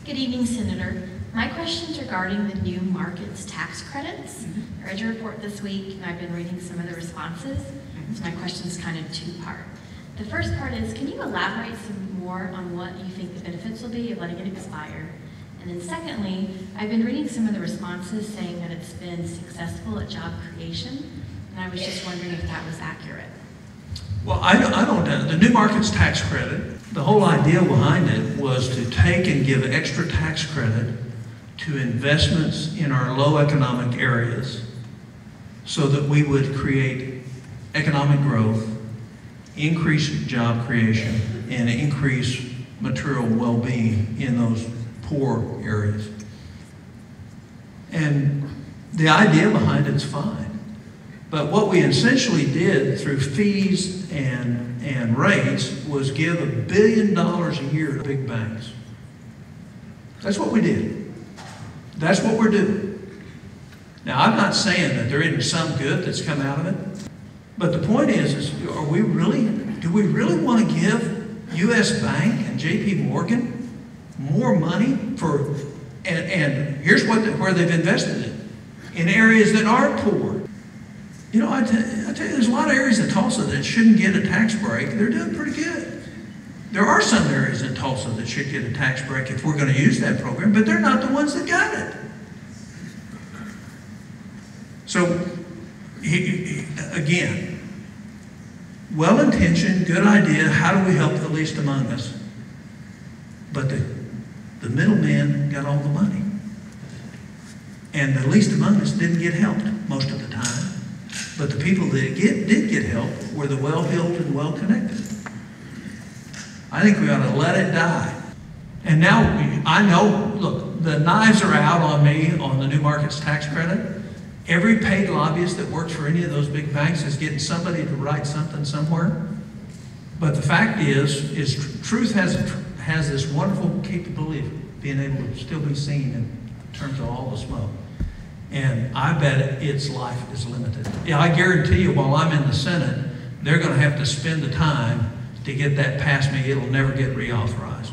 Good evening, Senator. My question's regarding the new markets tax credits. I read your report this week, and I've been reading some of the responses. So my question's kind of two-part. The first part is, can you elaborate some more on what you think the benefits will be of letting it expire? And then secondly, I've been reading some of the responses saying that it's been successful at job creation, and I was just wondering if that was accurate. Well, I don't know. The new markets tax credit, the whole idea behind it was to take and give extra tax credit to investments in our low economic areas so that we would create economic growth, increase job creation, and increase material well-being in those poor areas. And the idea behind it's fine. But what we essentially did through fees and rates was give $1 billion a year to big banks. That's what we did. That's what we're doing. Now, I'm not saying that there isn't some good that's come out of it, but the point is do we really want to give U.S. Bank and J.P. Morgan more money for, and here's where they've invested it, in areas that aren't poor. You know, I tell you, there's a lot of areas in Tulsa that shouldn't get a tax break. They're doing pretty good. There are some areas in Tulsa that should get a tax break if we're going to use that program, but they're not the ones that got it. So, again, well-intentioned, good idea, how do we help the least among us? But the middleman got all the money. And the least among us didn't get helped most of the time. But the people that did get help were the well-built and well-connected. I think we ought to let it die. And now, I know, look, the knives are out on me on the new markets tax credit. Every paid lobbyist that works for any of those big banks is getting somebody to write something somewhere. But the fact is truth has this wonderful capability of being able to still be seen in terms of all the smoke. And I bet its life is limited. Yeah, I guarantee you, while I'm in the Senate, they're going to have to spend the time to get that past me. It'll never get reauthorized.